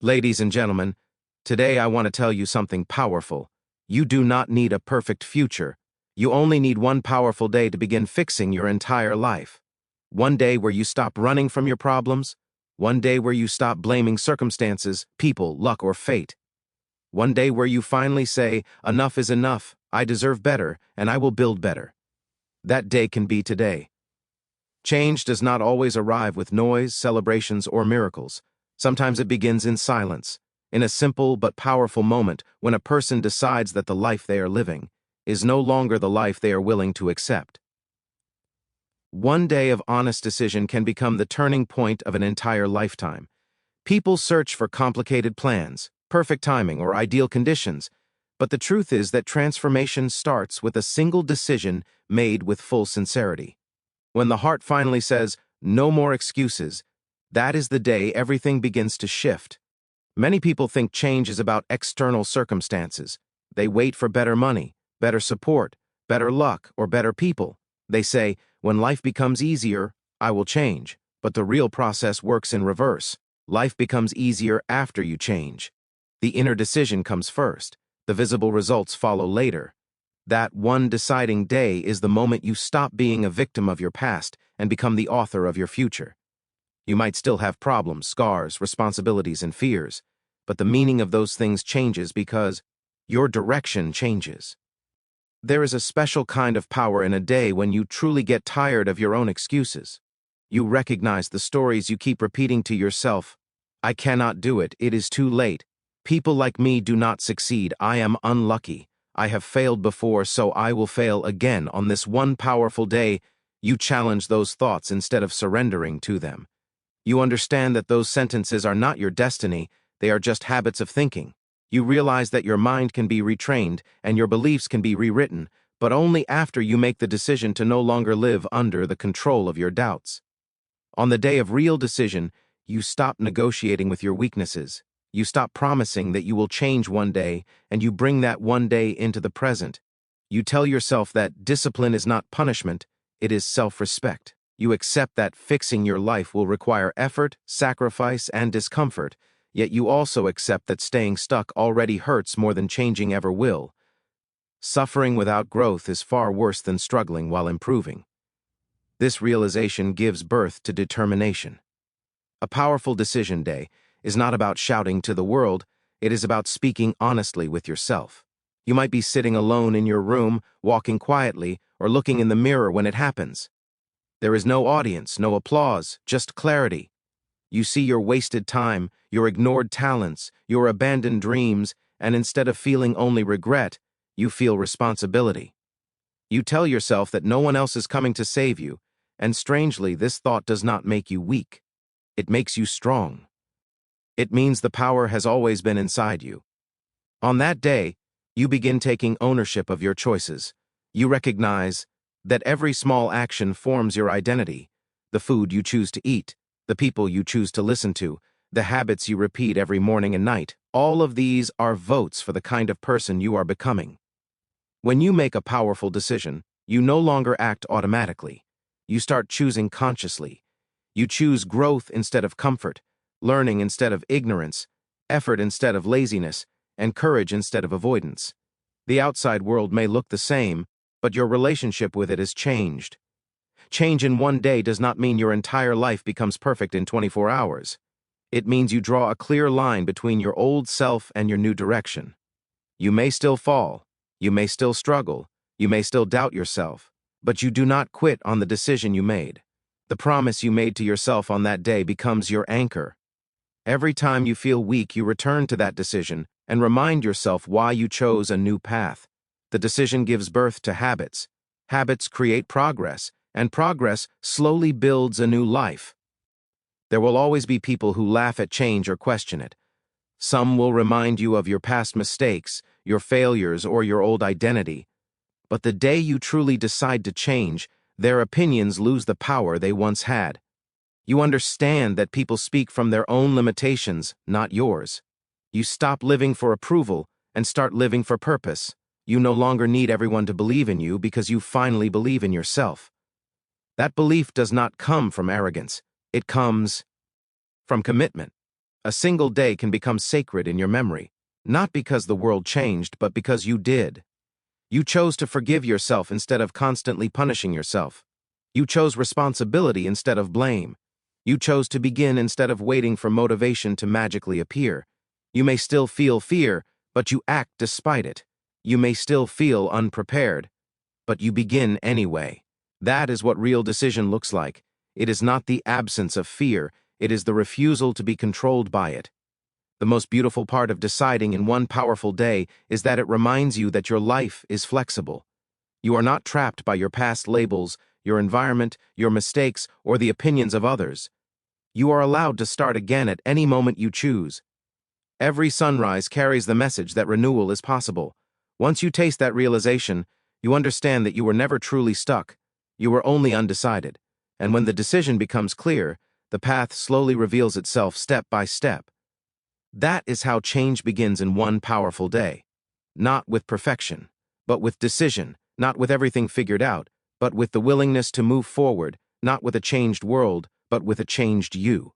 Ladies and gentlemen, today I want to tell you something powerful. You do not need a perfect future. You only need one powerful day to begin fixing your entire life. One day where you stop running from your problems. One day where you stop blaming circumstances, people, luck, or fate. One day where you finally say, enough is enough, I deserve better, and I will build better. That day can be today. Change does not always arrive with noise, celebrations, or miracles. Sometimes it begins in silence, in a simple but powerful moment when a person decides that the life they are living is no longer the life they are willing to accept. One day of honest decision can become the turning point of an entire lifetime. People search for complicated plans, perfect timing, or ideal conditions, but the truth is that transformation starts with a single decision made with full sincerity. When the heart finally says, no more excuses, that is the day everything begins to shift. Many people think change is about external circumstances. They wait for better money, better support, better luck, or better people. They say, when life becomes easier, I will change. But the real process works in reverse. Life becomes easier after you change. The inner decision comes first. The visible results follow later. That one deciding day is the moment you stop being a victim of your past and become the author of your future. You might still have problems, scars, responsibilities, and fears, but the meaning of those things changes because your direction changes. There is a special kind of power in a day when you truly get tired of your own excuses. You recognize the stories you keep repeating to yourself. I cannot do it. It is too late. People like me do not succeed. I am unlucky. I have failed before, so I will fail again. On this one powerful day, you challenge those thoughts instead of surrendering to them. You understand that those sentences are not your destiny, they are just habits of thinking. You realize that your mind can be retrained and your beliefs can be rewritten, but only after you make the decision to no longer live under the control of your doubts. On the day of real decision, you stop negotiating with your weaknesses. You stop promising that you will change one day, and you bring that one day into the present. You tell yourself that discipline is not punishment, it is self-respect. You accept that fixing your life will require effort, sacrifice, and discomfort, yet you also accept that staying stuck already hurts more than changing ever will. Suffering without growth is far worse than struggling while improving. This realization gives birth to determination. A powerful decision day is not about shouting to the world, it is about speaking honestly with yourself. You might be sitting alone in your room, walking quietly, or looking in the mirror when it happens. There is no audience, no applause, just clarity. You see your wasted time, your ignored talents, your abandoned dreams, and instead of feeling only regret, you feel responsibility. You tell yourself that no one else is coming to save you, and strangely, this thought does not make you weak. It makes you strong. It means the power has always been inside you. On that day, you begin taking ownership of your choices. You recognize that every small action forms your identity, the food you choose to eat, the people you choose to listen to, the habits you repeat every morning and night. All of these are votes for the kind of person you are becoming. When you make a powerful decision, you no longer act automatically. You start choosing consciously. You choose growth instead of comfort, learning instead of ignorance, effort instead of laziness, and courage instead of avoidance. The outside world may look the same, but your relationship with it has changed. Change in one day does not mean your entire life becomes perfect in 24 hours. It means you draw a clear line between your old self and your new direction. You may still fall, you may still struggle, you may still doubt yourself, but you do not quit on the decision you made. The promise you made to yourself on that day becomes your anchor. Every time you feel weak, you return to that decision and remind yourself why you chose a new path. The decision gives birth to habits. Habits create progress, and progress slowly builds a new life. There will always be people who laugh at change or question it. Some will remind you of your past mistakes, your failures, or your old identity. But the day you truly decide to change, their opinions lose the power they once had. You understand that people speak from their own limitations, not yours. You stop living for approval and start living for purpose. You no longer need everyone to believe in you because you finally believe in yourself. That belief does not come from arrogance. It comes from commitment. A single day can become sacred in your memory, not because the world changed, but because you did. You chose to forgive yourself instead of constantly punishing yourself. You chose responsibility instead of blame. You chose to begin instead of waiting for motivation to magically appear. You may still feel fear, but you act despite it. You may still feel unprepared, but you begin anyway. That is what real decision looks like. It is not the absence of fear, it is the refusal to be controlled by it. The most beautiful part of deciding in one powerful day is that it reminds you that your life is flexible. You are not trapped by your past labels, your environment, your mistakes, or the opinions of others. You are allowed to start again at any moment you choose. Every sunrise carries the message that renewal is possible. Once you taste that realization, you understand that you were never truly stuck. You were only undecided. And when the decision becomes clear, the path slowly reveals itself step by step. That is how change begins in one powerful day. Not with perfection, but with decision, not with everything figured out, but with the willingness to move forward, not with a changed world, but with a changed you.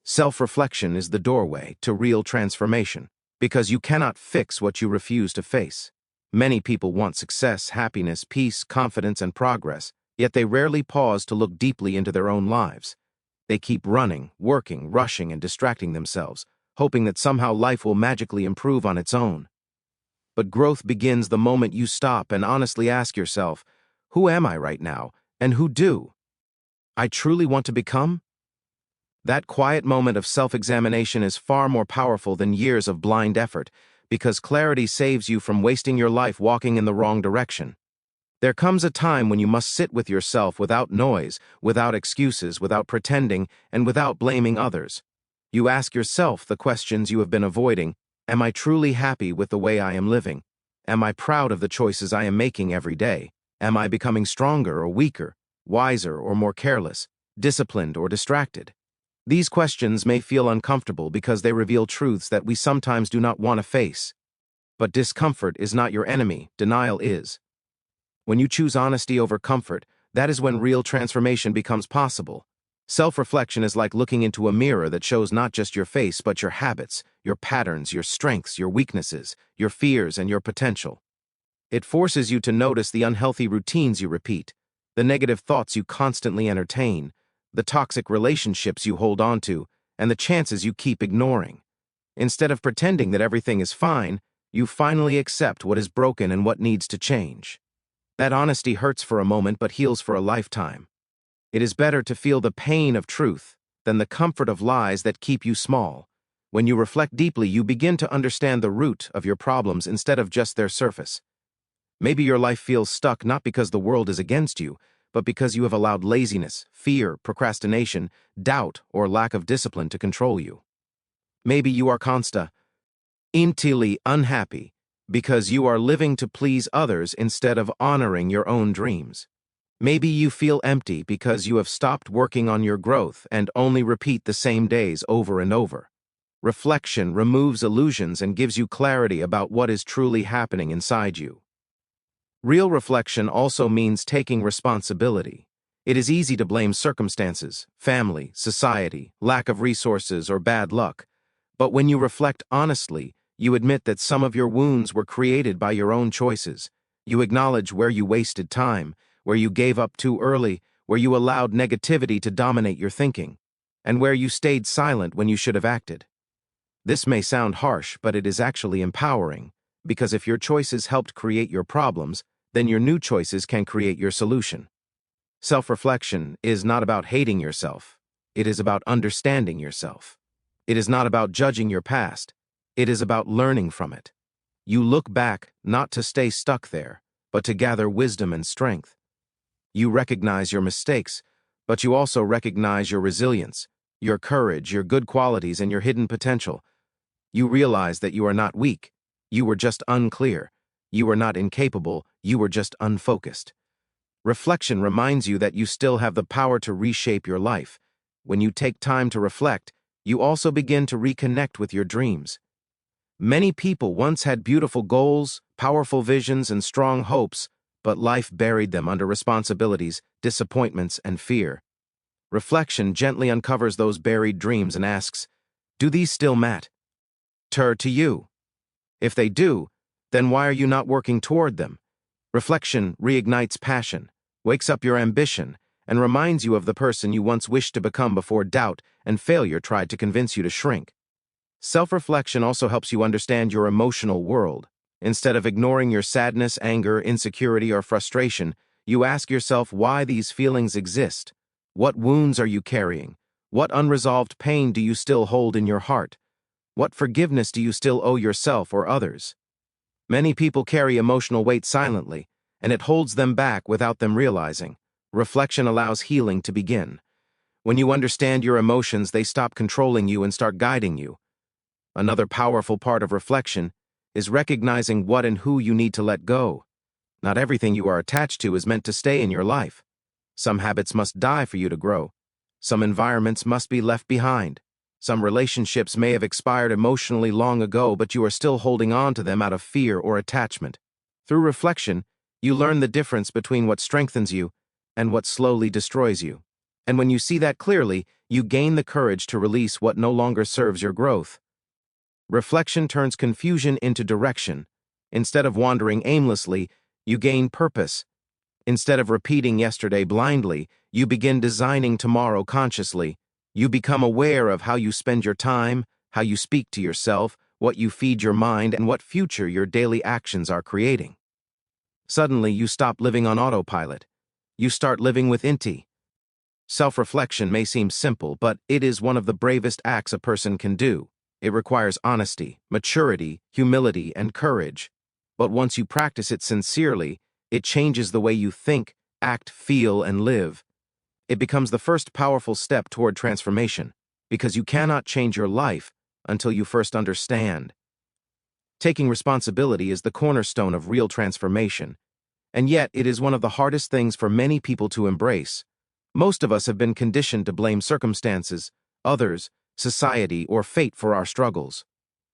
Self-reflection is the doorway to real transformation, because you cannot fix what you refuse to face. Many people want success, happiness, peace, confidence, and progress, yet they rarely pause to look deeply into their own lives. They keep running, working, rushing, and distracting themselves, hoping that somehow life will magically improve on its own. But growth begins the moment you stop and honestly ask yourself, who am I right now, and who do I truly want to become? That quiet moment of self-examination is far more powerful than years of blind effort, because clarity saves you from wasting your life walking in the wrong direction. There comes a time when you must sit with yourself without noise, without excuses, without pretending, and without blaming others. You ask yourself the questions you have been avoiding. Am I truly happy with the way I am living? Am I proud of the choices I am making every day? Am I becoming stronger or weaker, wiser or more careless, disciplined or distracted? These questions may feel uncomfortable because they reveal truths that we sometimes do not want to face. But discomfort is not your enemy, denial is. When you choose honesty over comfort, that is when real transformation becomes possible. Self-reflection is like looking into a mirror that shows not just your face but your habits, your patterns, your strengths, your weaknesses, your fears, and your potential. It forces you to notice the unhealthy routines you repeat, the negative thoughts you constantly entertain, the toxic relationships you hold on to, and the chances you keep ignoring. Instead of pretending that everything is fine, you finally accept what is broken and what needs to change. That honesty hurts for a moment but heals for a lifetime. It is better to feel the pain of truth than the comfort of lies that keep you small. When you reflect deeply, you begin to understand the root of your problems instead of just their surface. Maybe your life feels stuck not because the world is against you, but because you have allowed laziness, fear, procrastination, doubt, or lack of discipline to control you. Maybe you are constantly unhappy because you are living to please others instead of honoring your own dreams. Maybe you feel empty because you have stopped working on your growth and only repeat the same days over and over. Reflection removes illusions and gives you clarity about what is truly happening inside you. Real reflection also means taking responsibility. It is easy to blame circumstances, family, society, lack of resources, or bad luck. But when you reflect honestly, you admit that some of your wounds were created by your own choices. You acknowledge where you wasted time, where you gave up too early, where you allowed negativity to dominate your thinking, and where you stayed silent when you should have acted. This may sound harsh, but it is actually empowering, because if your choices helped create your problems, then your new choices can create your solution. Self-reflection is not about hating yourself. It is about understanding yourself. It is not about judging your past. It is about learning from it. You look back not to stay stuck there, but to gather wisdom and strength. You recognize your mistakes, but you also recognize your resilience, your courage, your good qualities, and your hidden potential. You realize that you are not weak. You were just unclear. You were not incapable. You were just unfocused. Reflection reminds you that you still have the power to reshape your life. When you take time to reflect, you also begin to reconnect with your dreams. Many people once had beautiful goals, powerful visions, and strong hopes, but life buried them under responsibilities, disappointments, and fear. Reflection gently uncovers those buried dreams and asks, Do these still matter to you? If they do, then why are you not working toward them? Reflection reignites passion, wakes up your ambition, and reminds you of the person you once wished to become before doubt and failure tried to convince you to shrink. Self-reflection also helps you understand your emotional world. Instead of ignoring your sadness, anger, insecurity, or frustration, you ask yourself why these feelings exist. What wounds are you carrying? What unresolved pain do you still hold in your heart? What forgiveness do you still owe yourself or others? Many people carry emotional weight silently, and it holds them back without them realizing. Reflection allows healing to begin. When you understand your emotions, they stop controlling you and start guiding you. Another powerful part of reflection is recognizing what and who you need to let go. Not everything you are attached to is meant to stay in your life. Some habits must die for you to grow. Some environments must be left behind. Some relationships may have expired emotionally long ago, but you are still holding on to them out of fear or attachment. Through reflection, you learn the difference between what strengthens you and what slowly destroys you. And when you see that clearly, you gain the courage to release what no longer serves your growth. Reflection turns confusion into direction. Instead of wandering aimlessly, you gain purpose. Instead of repeating yesterday blindly, you begin designing tomorrow consciously. You become aware of how you spend your time, how you speak to yourself, what you feed your mind, and what future your daily actions are creating. Suddenly, you stop living on autopilot. You start living with inti. Self-reflection may seem simple, but it is one of the bravest acts a person can do. It requires honesty, maturity, humility, and courage. But once you practice it sincerely, it changes the way you think, act, feel, and live. It becomes the first powerful step toward transformation, because you cannot change your life until you first understand. Taking responsibility is the cornerstone of real transformation, and yet it is one of the hardest things for many people to embrace. Most of us have been conditioned to blame circumstances, others, society, or fate for our struggles.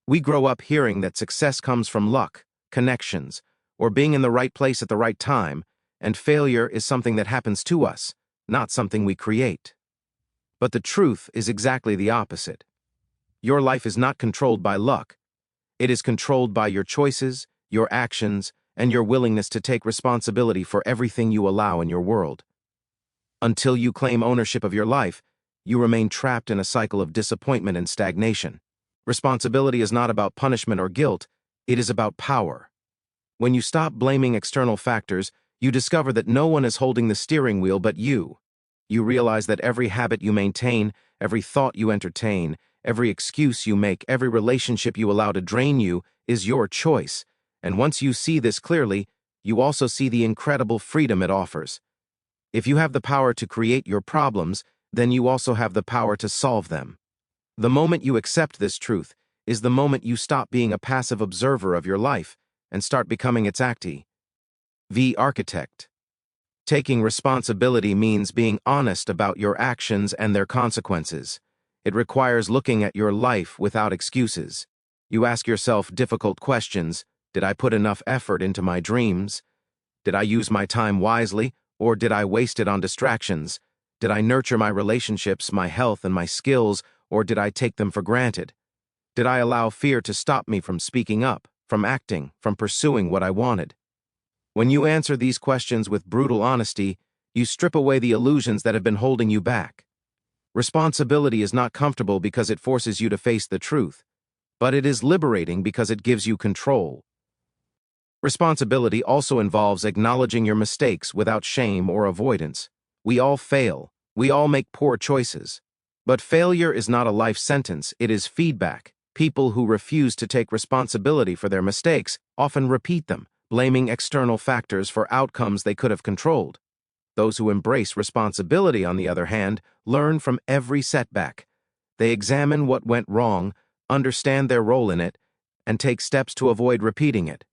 We grow up hearing that success comes from luck, connections, or being in the right place at the right time, and failure is something that happens to us, not something we create. But the truth is exactly the opposite. Your life is not controlled by luck. It is controlled by your choices, your actions, and your willingness to take responsibility for everything you allow in your world. Until you claim ownership of your life, you remain trapped in a cycle of disappointment and stagnation. Responsibility is not about punishment or guilt, it is about power. When you stop blaming external factors, you discover that no one is holding the steering wheel but you. You realize that every habit you maintain, every thought you entertain, every excuse you make, every relationship you allow to drain you is your choice. And once you see this clearly, you also see the incredible freedom it offers. If you have the power to create your problems, then you also have the power to solve them. The moment you accept this truth is the moment you stop being a passive observer of your life and start becoming its active architect. Taking responsibility means being honest about your actions and their consequences. It requires looking at your life without excuses. You ask yourself difficult questions. Did I put enough effort into my dreams? Did I use my time wisely, or did I waste it on distractions? Did I nurture my relationships, my health, and my skills, or did I take them for granted? Did I allow fear to stop me from speaking up, from acting, from pursuing what I wanted? When you answer these questions with brutal honesty, you strip away the illusions that have been holding you back. Responsibility is not comfortable because it forces you to face the truth, but it is liberating because it gives you control. Responsibility also involves acknowledging your mistakes without shame or avoidance. We all fail. We all make poor choices. But failure is not a life sentence, it is feedback. People who refuse to take responsibility for their mistakes often repeat them, blaming external factors for outcomes they could have controlled. Those who embrace responsibility, on the other hand, learn from every setback. They examine what went wrong, understand their role in it, and take steps to avoid repeating it.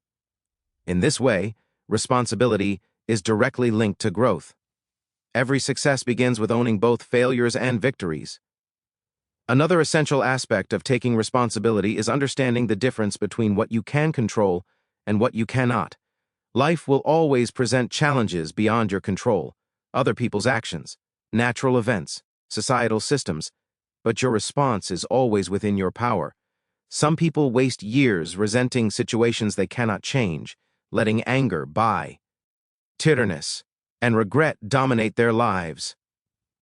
In this way, responsibility is directly linked to growth. Every success begins with owning both failures and victories. Another essential aspect of taking responsibility is understanding the difference between what you can control and what you cannot. Life will always present challenges beyond your control, other people's actions, natural events, societal systems, but your response is always within your power. Some people waste years resenting situations they cannot change, letting anger, bitterness, and regret dominate their lives.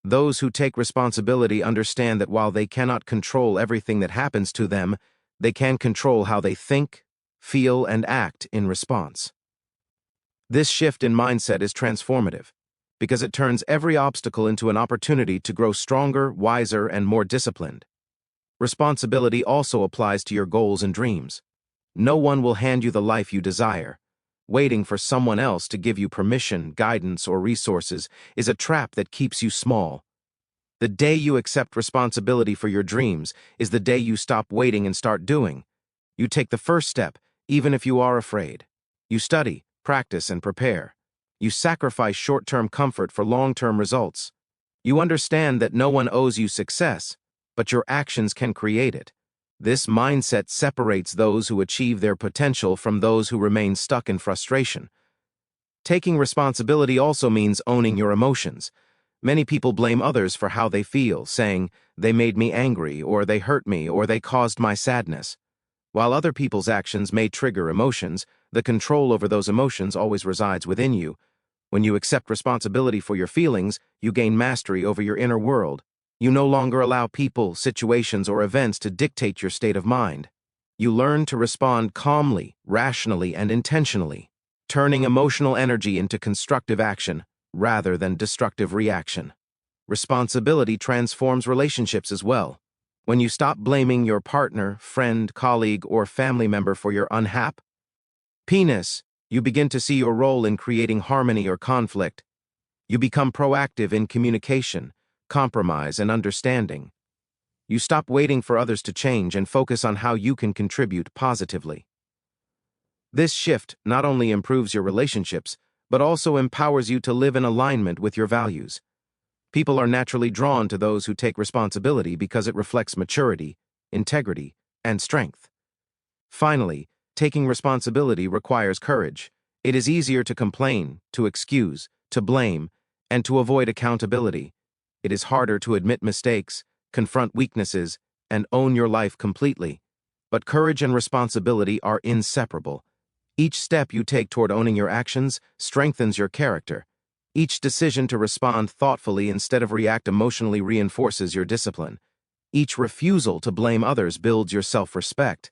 Those who take responsibility understand that while they cannot control everything that happens to them, they can control how they think, feel, and act in response. This shift in mindset is transformative because it turns every obstacle into an opportunity to grow stronger, wiser, and more disciplined. Responsibility also applies to your goals and dreams. No one will hand you the life you desire. Waiting for someone else to give you permission, guidance, or resources is a trap that keeps you small. The day you accept responsibility for your dreams is the day you stop waiting and start doing. You take the first step, even if you are afraid. You study, practice, and prepare. You sacrifice short-term comfort for long-term results. You understand that no one owes you success, but your actions can create it. This mindset separates those who achieve their potential from those who remain stuck in frustration. Taking responsibility also means owning your emotions. Many people blame others for how they feel, saying, "They made me angry," or "They hurt me," or "They caused my sadness." While other people's actions may trigger emotions, the control over those emotions always resides within you. When you accept responsibility for your feelings, you gain mastery over your inner world. You no longer allow people, situations, or events to dictate your state of mind. You learn to respond calmly, rationally, and intentionally, turning emotional energy into constructive action rather than destructive reaction. Responsibility transforms relationships as well. When you stop blaming your partner, friend, colleague, or family member for your unhappiness, you begin to see your role in creating harmony or conflict. You become proactive in communication, compromise, and understanding. You stop waiting for others to change and focus on how you can contribute positively. This shift not only improves your relationships, but also empowers you to live in alignment with your values. People are naturally drawn to those who take responsibility because it reflects maturity, integrity, and strength. Finally, taking responsibility requires courage. It is easier to complain, to excuse, to blame, and to avoid accountability. It is harder to admit mistakes, confront weaknesses, and own your life completely. But courage and responsibility are inseparable. Each step you take toward owning your actions strengthens your character. Each decision to respond thoughtfully instead of react emotionally reinforces your discipline. Each refusal to blame others builds your self-respect.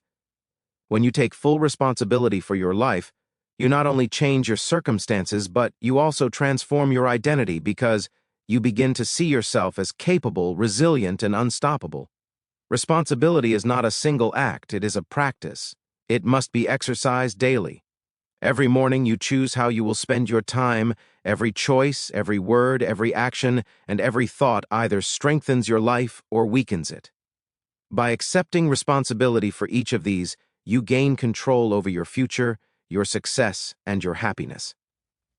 When you take full responsibility for your life, you not only change your circumstances, but you also transform your identity because you begin to see yourself as capable, resilient, and unstoppable. Responsibility is not a single act, it is a practice. It must be exercised daily. Every morning you choose how you will spend your time. Every choice, every word, every action, and every thought either strengthens your life or weakens it. By accepting responsibility for each of these, you gain control over your future, your success, and your happiness.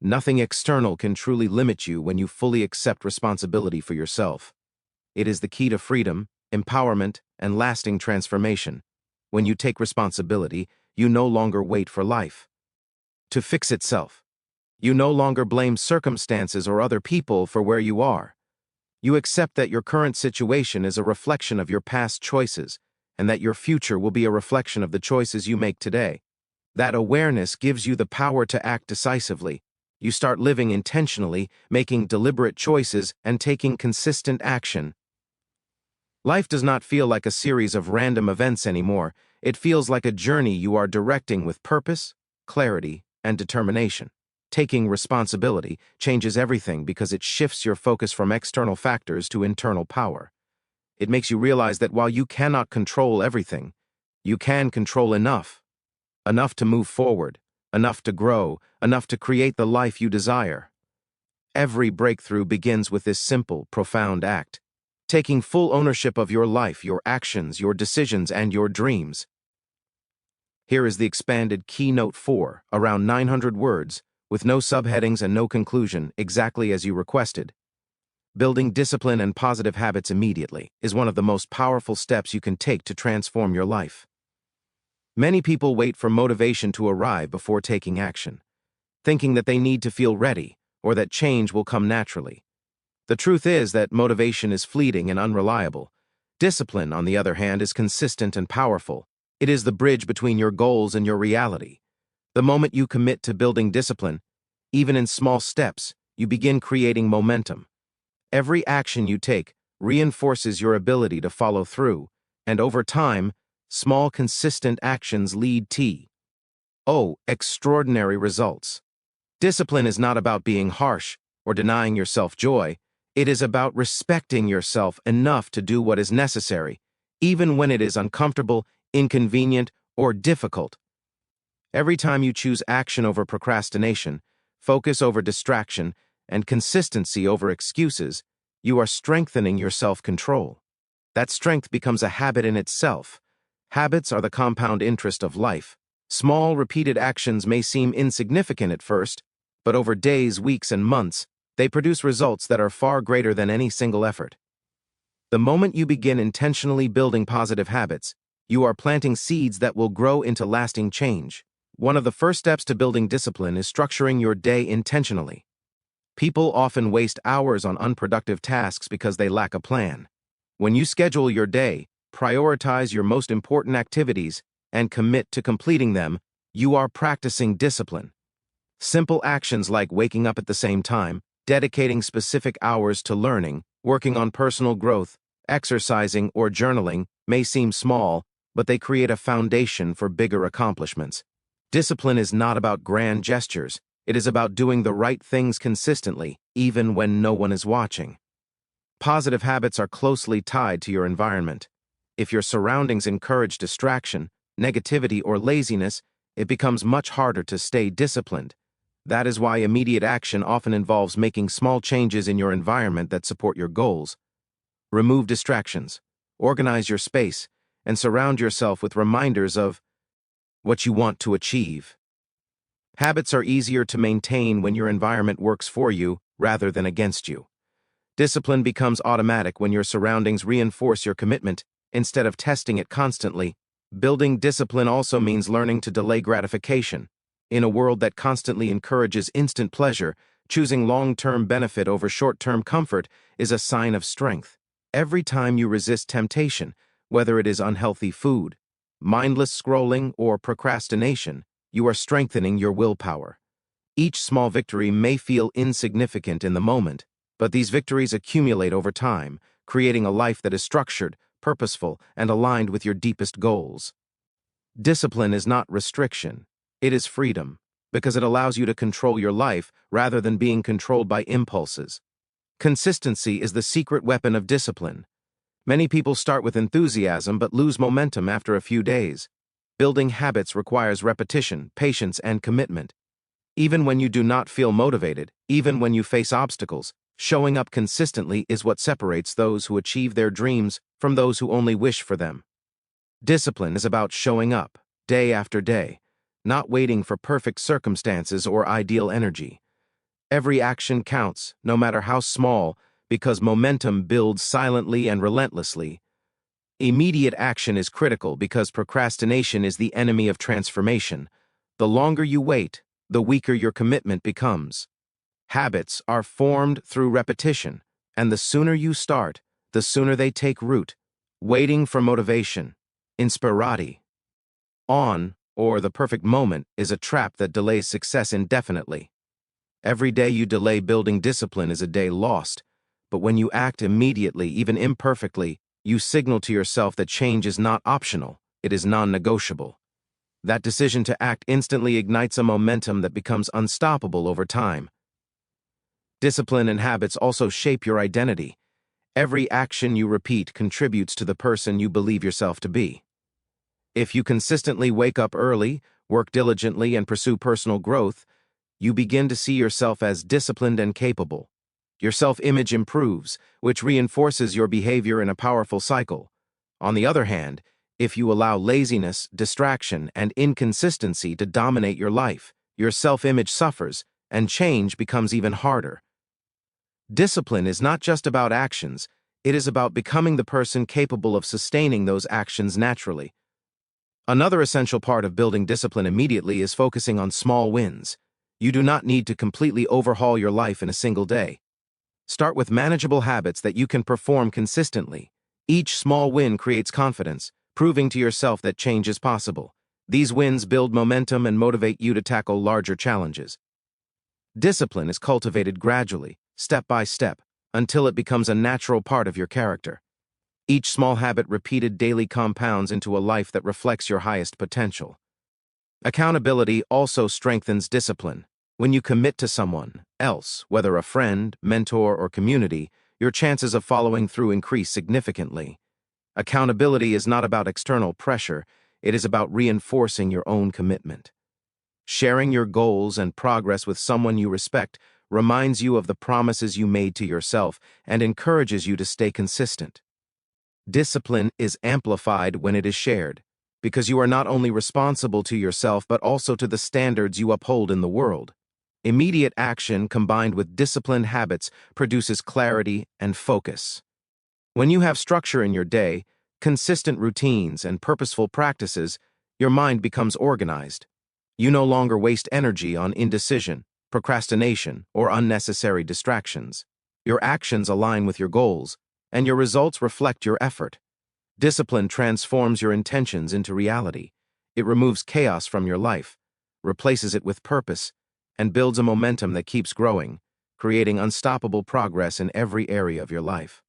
Nothing external can truly limit you when you fully accept responsibility for yourself. It is the key to freedom, empowerment, and lasting transformation. When you take responsibility, you no longer wait for life to fix itself. You no longer blame circumstances or other people for where you are. You accept that your current situation is a reflection of your past choices, and that your future will be a reflection of the choices you make today. That awareness gives you the power to act decisively. You start living intentionally, making deliberate choices, and taking consistent action. Life does not feel like a series of random events anymore. It feels like a journey you are directing with purpose, clarity, and determination. Taking responsibility changes everything because it shifts your focus from external factors to internal power. It makes you realize that while you cannot control everything, you can control enough. Enough to move forward, enough to grow, enough to create the life you desire. Every breakthrough begins with this simple, profound act. Taking full ownership of your life, your actions, your decisions, and your dreams. Here is the expanded Keynote 4, around 900 words, with no subheadings and no conclusion, exactly as you requested. Building discipline and positive habits immediately is one of the most powerful steps you can take to transform your life. Many people wait for motivation to arrive before taking action, thinking that they need to feel ready or that change will come naturally. The truth is that motivation is fleeting and unreliable. Discipline, on the other hand, is consistent and powerful. It is the bridge between your goals and your reality. The moment you commit to building discipline, even in small steps, you begin creating momentum. Every action you take reinforces your ability to follow through, and over time, small, consistent actions lead to extraordinary results. Discipline is not about being harsh or denying yourself joy. It is about respecting yourself enough to do what is necessary, even when it is uncomfortable, inconvenient, or difficult. Every time you choose action over procrastination, focus over distraction, and consistency over excuses, you are strengthening your self-control. That strength becomes a habit in itself. Habits are the compound interest of life. Small, repeated actions may seem insignificant at first, but over days, weeks, and months, they produce results that are far greater than any single effort. The moment you begin intentionally building positive habits, you are planting seeds that will grow into lasting change. One of the first steps to building discipline is structuring your day intentionally. People often waste hours on unproductive tasks because they lack a plan. When you schedule your day, prioritize your most important activities, and commit to completing them, you are practicing discipline. Simple actions like waking up at the same time, dedicating specific hours to learning, working on personal growth, exercising, or journaling may seem small, but they create a foundation for bigger accomplishments. Discipline is not about grand gestures. It is about doing the right things consistently, even when no one is watching. Positive habits are closely tied to your environment. If your surroundings encourage distraction, negativity, or laziness, it becomes much harder to stay disciplined. That is why immediate action often involves making small changes in your environment that support your goals. Remove distractions, organize your space, and surround yourself with reminders of what you want to achieve. Habits are easier to maintain when your environment works for you rather than against you. Discipline becomes automatic when your surroundings reinforce your commitment instead of testing it constantly. Building discipline also means learning to delay gratification. In a world that constantly encourages instant pleasure, choosing long-term benefit over short-term comfort is a sign of strength. Every time you resist temptation, whether it is unhealthy food, mindless scrolling, or procrastination, you are strengthening your willpower. Each small victory may feel insignificant in the moment, but these victories accumulate over time, creating a life that is structured, purposeful, and aligned with your deepest goals. Discipline is not restriction. It is freedom, because it allows you to control your life rather than being controlled by impulses. Consistency is the secret weapon of discipline. Many people start with enthusiasm but lose momentum after a few days. Building habits requires repetition, patience, and commitment. Even when you do not feel motivated, even when you face obstacles, showing up consistently is what separates those who achieve their dreams from those who only wish for them. Discipline is about showing up, day after day, not waiting for perfect circumstances or ideal energy. Every action counts, no matter how small, because momentum builds silently and relentlessly. Immediate action is critical because procrastination is the enemy of transformation. The longer you wait, the weaker your commitment becomes. Habits are formed through repetition, and the sooner you start, the sooner they take root. Waiting for motivation, inspirati, or the perfect moment is a trap that delays success indefinitely. Every day you delay building discipline is a day lost, but when you act immediately, even imperfectly, you signal to yourself that change is not optional, it is non-negotiable. That decision to act instantly ignites a momentum that becomes unstoppable over time. Discipline and habits also shape your identity. Every action you repeat contributes to the person you believe yourself to be. If you consistently wake up early, work diligently, and pursue personal growth, you begin to see yourself as disciplined and capable. Your self-image improves, which reinforces your behavior in a powerful cycle. On the other hand, if you allow laziness, distraction, and inconsistency to dominate your life, your self-image suffers, and change becomes even harder. Discipline is not just about actions, it is about becoming the person capable of sustaining those actions naturally. Another essential part of building discipline immediately is focusing on small wins. You do not need to completely overhaul your life in a single day. Start with manageable habits that you can perform consistently. Each small win creates confidence, proving to yourself that change is possible. These wins build momentum and motivate you to tackle larger challenges. Discipline is cultivated gradually, step by step, until it becomes a natural part of your character. Each small habit repeated daily compounds into a life that reflects your highest potential. Accountability also strengthens discipline. When you commit to someone else, whether a friend, mentor, or community, your chances of following through increase significantly. Accountability is not about external pressure, it is about reinforcing your own commitment. Sharing your goals and progress with someone you respect reminds you of the promises you made to yourself and encourages you to stay consistent. Discipline is amplified when it is shared, because you are not only responsible to yourself but also to the standards you uphold in the world. Immediate action combined with disciplined habits produces clarity and focus. When you have structure in your day, consistent routines, and purposeful practices, your mind becomes organized. You no longer waste energy on indecision, procrastination, or unnecessary distractions. Your actions align with your goals, and your results reflect your effort. Discipline transforms your intentions into reality. It removes chaos from your life, replaces it with purpose, and builds a momentum that keeps growing, creating unstoppable progress in every area of your life.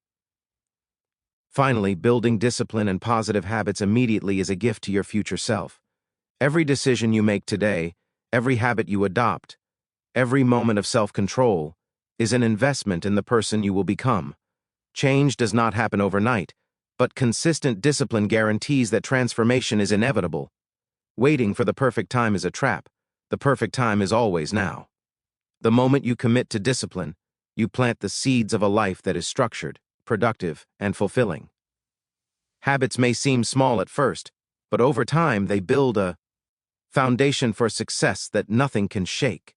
Finally, building discipline and positive habits immediately is a gift to your future self. Every decision you make today, every habit you adopt, every moment of self-control is an investment in the person you will become. Change does not happen overnight, but consistent discipline guarantees that transformation is inevitable. Waiting for the perfect time is a trap. The perfect time is always now. The moment you commit to discipline, you plant the seeds of a life that is structured, productive, and fulfilling. Habits may seem small at first, but over time they build a foundation for success that nothing can shake.